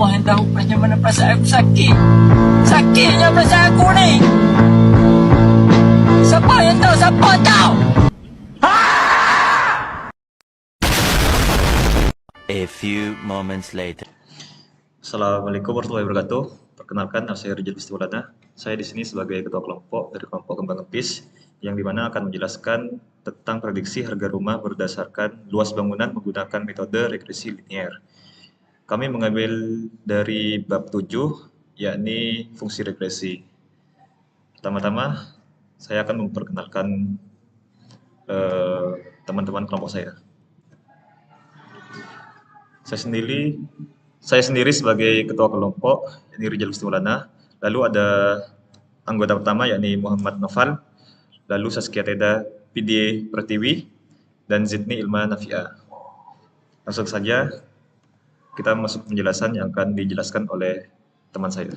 Allah yang tahu macam mana perasaan aku sakit. Sakitnya perasaan aku ni. Siapa yang tahu? Siapa tahu? A few moments later. Assalamualaikum warahmatullahi wabarakatuh. Perkenalkan, nama saya Rijal Istiwalana. Saya di sini sebagai ketua kelompok dari kelompok Kembang Kempis, yang dimana akan menjelaskan tentang prediksi harga rumah berdasarkan luas bangunan menggunakan metode regresi linier. Kami mengambil dari bab 7, yakni fungsi regresi. Pertama-tama, saya akan memperkenalkan teman-teman kelompok saya. Saya sendiri sebagai ketua kelompok, yakni Rijal Istiwalana. Lalu ada anggota pertama, yakni Muhammad Noval. Lalu Saskia Teda Pidie Pratiwi dan Zidni Ilma Nafia. Langsung saja kita masuk penjelasan yang akan dijelaskan oleh teman saya.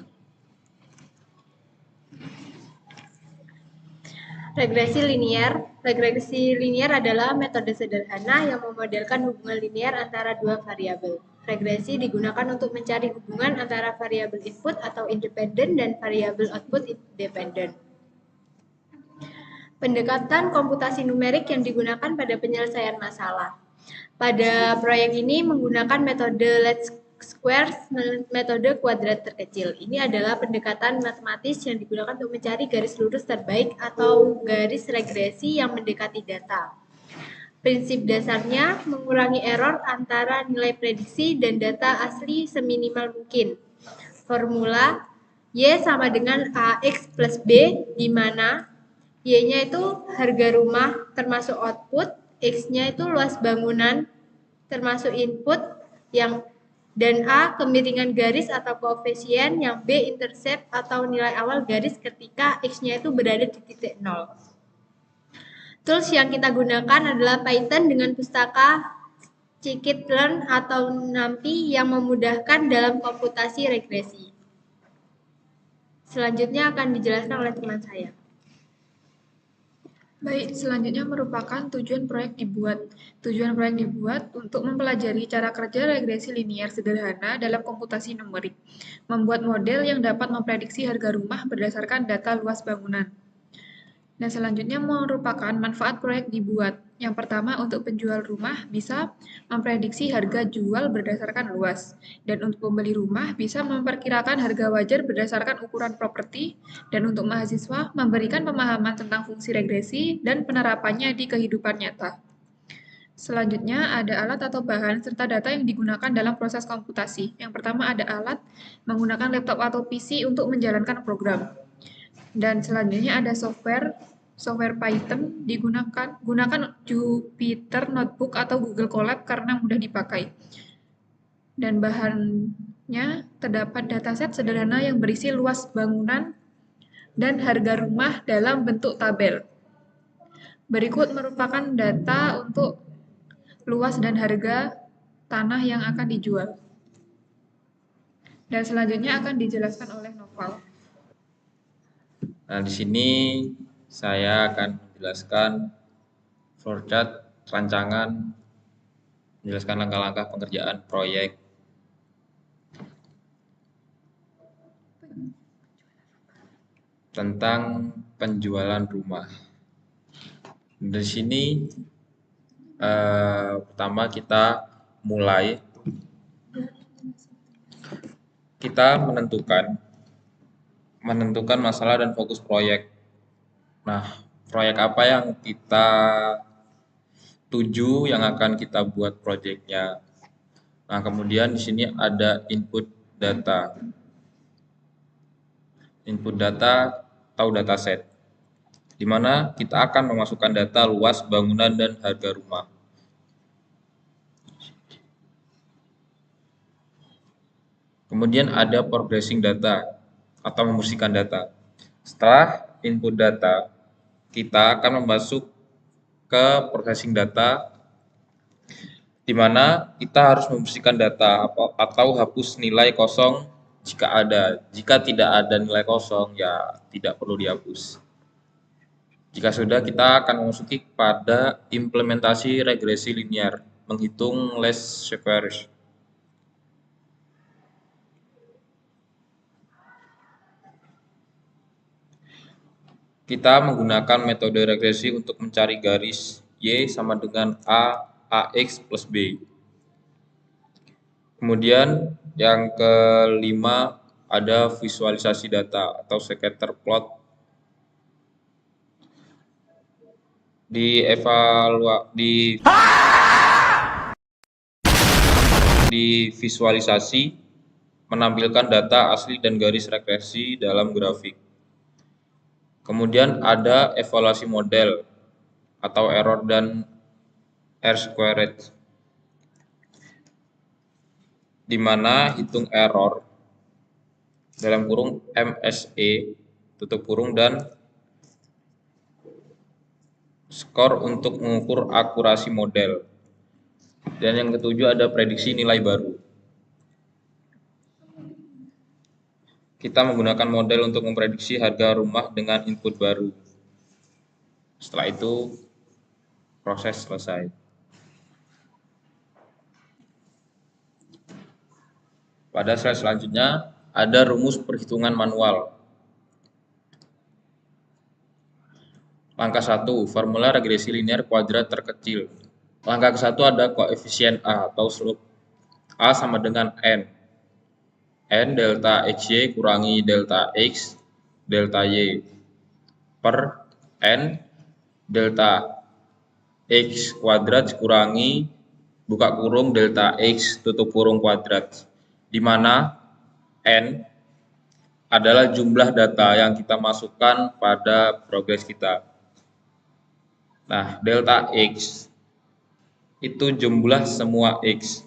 Regresi linier. Regresi linier adalah metode sederhana yang memodelkan hubungan linier antara dua variabel. Regresi digunakan untuk mencari hubungan antara variabel input atau independen dan variabel output independen. Pendekatan komputasi numerik yang digunakan pada penyelesaian masalah. Pada proyek ini menggunakan metode least squares, metode kuadrat terkecil. Ini adalah pendekatan matematis yang digunakan untuk mencari garis lurus terbaik atau garis regresi yang mendekati data. Prinsip dasarnya mengurangi error antara nilai prediksi dan data asli seminimal mungkin. Formula Y sama dengan AX plus B, di mana Y-nya itu harga rumah termasuk output, X-nya itu luas bangunan termasuk input, dan A kemiringan garis atau koefisien, yang B intercept atau nilai awal garis ketika X-nya itu berada di titik 0. Tools yang kita gunakan adalah Python dengan pustaka scikit-learn atau NumPy yang memudahkan dalam komputasi regresi. Selanjutnya akan dijelaskan oleh teman saya. Baik, selanjutnya merupakan tujuan proyek dibuat. Tujuan proyek dibuat untuk mempelajari cara kerja regresi linier sederhana dalam komputasi numerik, membuat model yang dapat memprediksi harga rumah berdasarkan data luas bangunan. Dan selanjutnya merupakan manfaat proyek dibuat. Yang pertama, untuk penjual rumah bisa memprediksi harga jual berdasarkan luas. Dan untuk pembeli rumah bisa memperkirakan harga wajar berdasarkan ukuran properti. Dan untuk mahasiswa memberikan pemahaman tentang fungsi regresi dan penerapannya di kehidupan nyata. Selanjutnya ada alat atau bahan serta data yang digunakan dalam proses komputasi. Yang pertama ada alat menggunakan laptop atau PC untuk menjalankan program. Dan selanjutnya ada software Python gunakan Jupyter Notebook atau Google Colab karena mudah dipakai. Dan bahannya terdapat dataset sederhana yang berisi luas bangunan dan harga rumah dalam bentuk tabel. Berikut merupakan data untuk luas dan harga tanah yang akan dijual. Dan selanjutnya akan dijelaskan oleh Noval. Nah, di sini saya akan menjelaskan flowchart rancangan, menjelaskan langkah-langkah pengerjaan proyek. Tentang penjualan rumah. Di sini pertama kita menentukan masalah dan fokus proyek. Nah, proyek apa yang kita tuju yang akan kita buat proyeknya. Nah, kemudian di sini ada input data. Input data atau dataset, di mana kita akan memasukkan data luas bangunan dan harga rumah. Kemudian ada progressing data atau membersihkan data. Setelah input data, kita akan masuk ke processing data, di mana kita harus membersihkan data atau hapus nilai kosong jika ada. Jika tidak ada nilai kosong, ya tidak perlu dihapus. Jika sudah, kita akan memasuki pada implementasi regresi linier, menghitung least squares. kita menggunakan metode regresi untuk mencari garis Y sama dengan AX plus B. Kemudian yang kelima ada visualisasi data atau scatter plot. Di visualisasi menampilkan data asli dan garis regresi dalam grafik. Kemudian ada evaluasi model atau error dan R-squared, di mana hitung error dalam kurung MSE tutup kurung dan skor untuk mengukur akurasi model. Dan yang ketujuh ada prediksi nilai baru. Kita menggunakan model untuk memprediksi harga rumah dengan input baru. Setelah itu proses selesai. Pada slide selanjutnya ada rumus perhitungan manual. Langkah 1, formula regresi linear kuadrat terkecil. Langkah ke-1 ada koefisien A atau slope. A sama dengan N. N delta XY kurangi delta X delta Y per N delta X kuadrat kurangi buka kurung delta X tutup kurung kuadrat, di mana N adalah jumlah data yang kita masukkan pada progres kita. Nah, delta X itu jumlah semua X.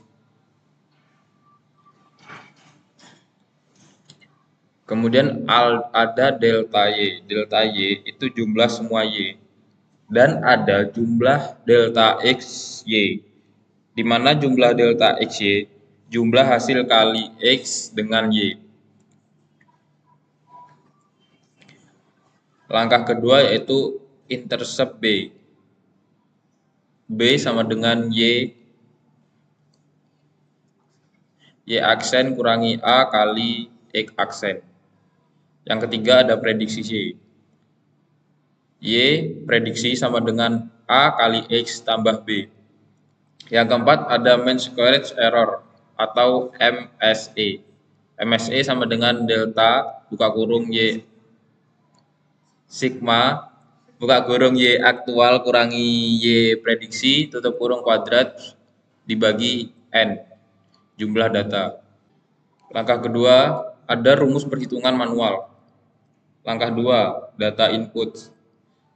Kemudian ada delta Y. Delta Y itu jumlah semua Y. Dan ada jumlah delta XY. Di mana jumlah delta XY, jumlah hasil kali X dengan Y. Langkah kedua yaitu intercept B. B sama dengan Y aksen kurangi A kali X aksen. Yang ketiga ada prediksi Y. Y prediksi sama dengan A kali X tambah B. Yang keempat ada mean squared error atau MSE. MSE sama dengan delta buka kurung Y sigma buka kurung Y aktual kurangi Y prediksi tutup kurung kuadrat dibagi N jumlah data. Langkah kedua ada rumus perhitungan manual. Langkah 2, data input.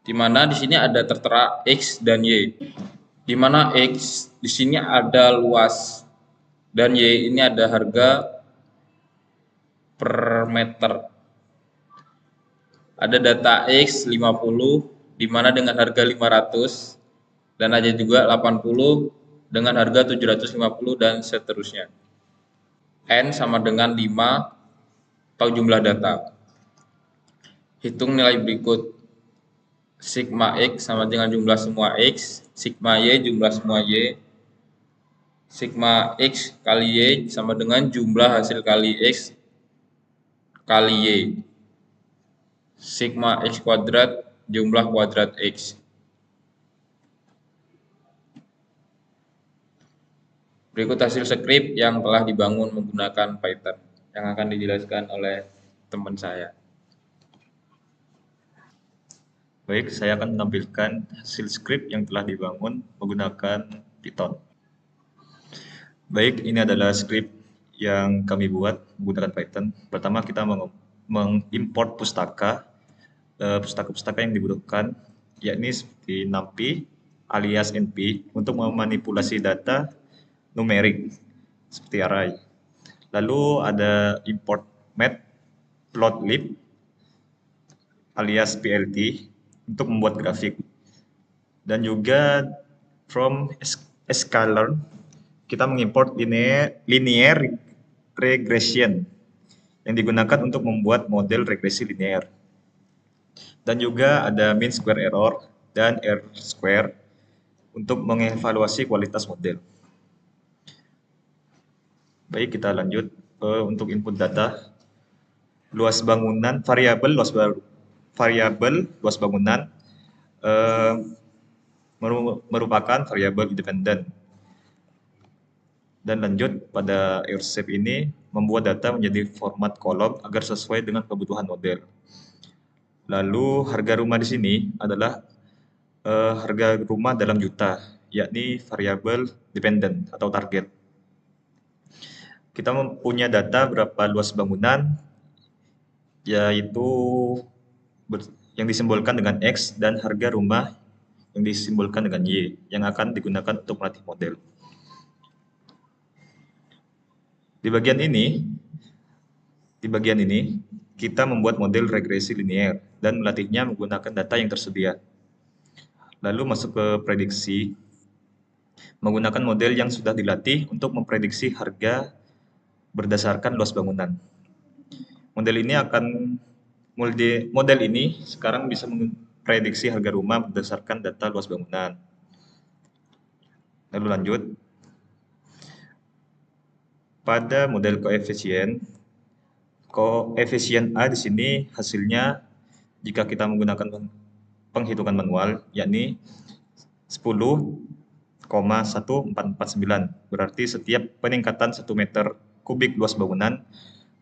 Di mana di sini ada tertera X dan Y. Di mana X di sini ada luas dan Y ini ada harga per meter. Ada data X 50 di mana dengan harga 500 dan ada juga 80 dengan harga 750 dan seterusnya. N sama dengan 5 atau jumlah data. Hitung nilai berikut. Sigma X sama dengan jumlah semua X, sigma Y jumlah semua Y, sigma X kali Y sama dengan jumlah hasil kali X kali Y, sigma X kuadrat jumlah kuadrat X. Berikut hasil skrip yang telah dibangun menggunakan Python yang akan dijelaskan oleh teman saya. Baik, saya akan menampilkan hasil skrip yang telah dibangun menggunakan Python. Baik, ini adalah skrip yang kami buat menggunakan Python. Pertama, kita mengimport pustaka yang dibutuhkan, yakni seperti NumPy alias NP untuk memanipulasi data numerik seperti array. Lalu ada import matplotlib alias plt untuk membuat grafik. Dan juga from sklearn kita mengimport linear regression yang digunakan untuk membuat model regresi linear. Dan juga ada mean square error dan R-square untuk mengevaluasi kualitas model. Baik, kita lanjut untuk input data. Luas bangunan, variabel luas variabel luas bangunan merupakan variabel independen. Dan lanjut pada Airshape ini membuat data menjadi format kolom agar sesuai dengan kebutuhan model. Lalu harga rumah di sini adalah harga rumah dalam juta, yakni variabel dependent atau target. Kita mempunyai data berapa luas bangunan, yaitu yang disimbolkan dengan X, dan harga rumah yang disimbolkan dengan Y, yang akan digunakan untuk melatih model. Di bagian ini, kita membuat model regresi linear dan melatihnya menggunakan data yang tersedia. Lalu masuk ke prediksi, menggunakan model yang sudah dilatih untuk memprediksi harga berdasarkan luas bangunan. Model ini sekarang bisa memprediksi harga rumah berdasarkan data luas bangunan. Lalu lanjut. Pada model koefisien A di sini hasilnya jika kita menggunakan penghitungan manual, yakni 10,1449. Berarti setiap peningkatan 1 meter kubik luas bangunan,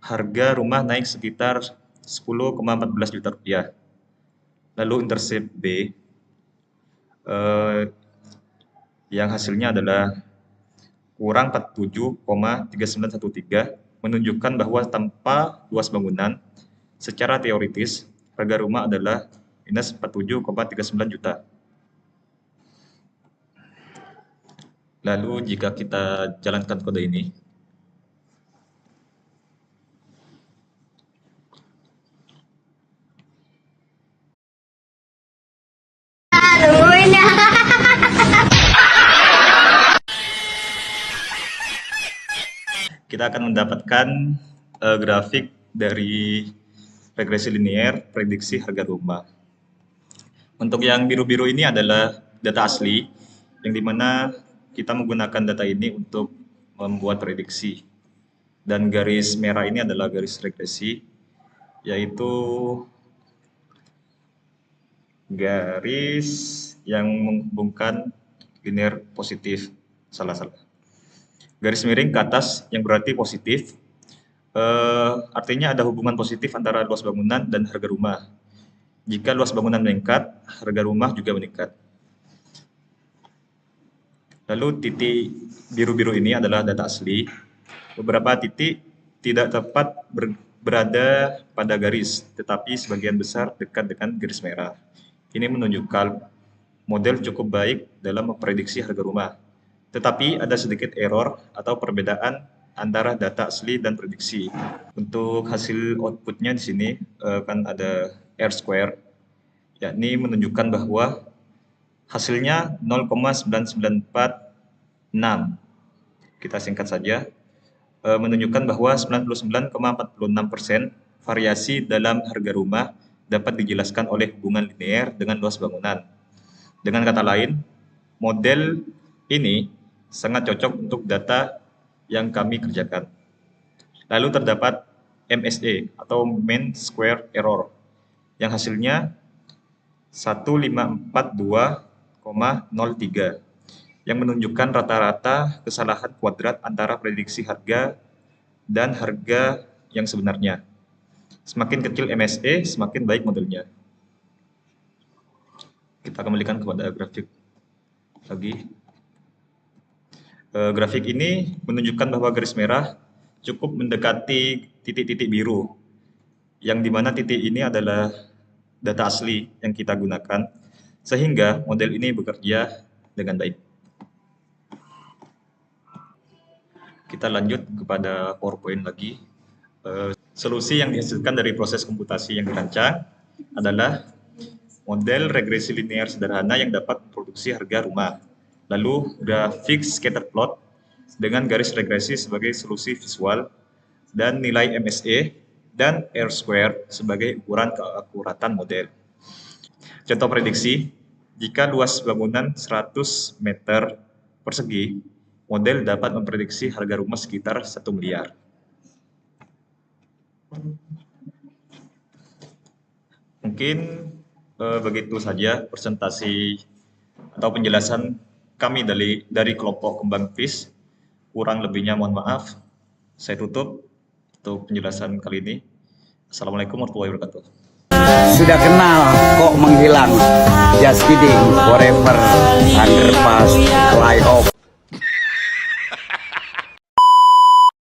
harga rumah naik sekitar 10,14 juta rupiah. Lalu intercept B, yang hasilnya adalah kurang 47,3913, menunjukkan bahwa tanpa luas bangunan, secara teoritis, harga rumah adalah minus 47,39 juta. Lalu jika kita jalankan kode ini, kita akan mendapatkan grafik dari regresi linear prediksi harga rumah. Untuk yang biru-biru ini adalah data asli, yang dimana kita menggunakan data ini untuk membuat prediksi. Dan garis merah ini adalah garis regresi, yaitu garis yang menghubungkan linear positif. Salah. Garis miring ke atas yang berarti positif, artinya ada hubungan positif antara luas bangunan dan harga rumah. Jika luas bangunan meningkat, harga rumah juga meningkat. Lalu titik biru-biru ini adalah data asli. Beberapa titik tidak tepat berada pada garis, tetapi sebagian besar dekat dengan garis merah. Ini menunjukkan model cukup baik dalam memprediksi harga rumah. Tetapi ada sedikit error atau perbedaan antara data asli dan prediksi. Untuk hasil outputnya di sini kan ada R-square, yakni menunjukkan bahwa hasilnya 0,9946. Kita singkat saja, menunjukkan bahwa 99,46% variasi dalam harga rumah dapat dijelaskan oleh hubungan linear dengan luas bangunan. Dengan kata lain, model ini sangat cocok untuk data yang kami kerjakan. Lalu terdapat MSE atau Mean Square Error yang hasilnya 1542,03 yang menunjukkan rata-rata kesalahan kuadrat antara prediksi harga dan harga yang sebenarnya. Semakin kecil MSE, semakin baik modelnya. Kita kembalikan kepada grafik lagi. Grafik ini menunjukkan bahwa garis merah cukup mendekati titik-titik biru, yang dimana titik ini adalah data asli yang kita gunakan, sehingga model ini bekerja dengan baik. Kita lanjut kepada PowerPoint lagi. Solusi yang dihasilkan dari proses komputasi yang dirancang adalah model regresi linear sederhana yang dapat memproduksi harga rumah. Lalu grafik scatter plot dengan garis regresi sebagai solusi visual dan nilai MSE dan R-square sebagai ukuran keakuratan model. Contoh prediksi, jika luas bangunan 100 meter persegi, model dapat memprediksi harga rumah sekitar 1 miliar. Mungkin begitu saja presentasi atau penjelasan kami dari kelompok Kembang PIS. Kurang lebihnya mohon maaf. Saya tutup untuk penjelasan kali ini. Assalamualaikum warahmatullahi wabarakatuh. Sudah kenal kok menghilang, just kidding, forever, underpass, fly off.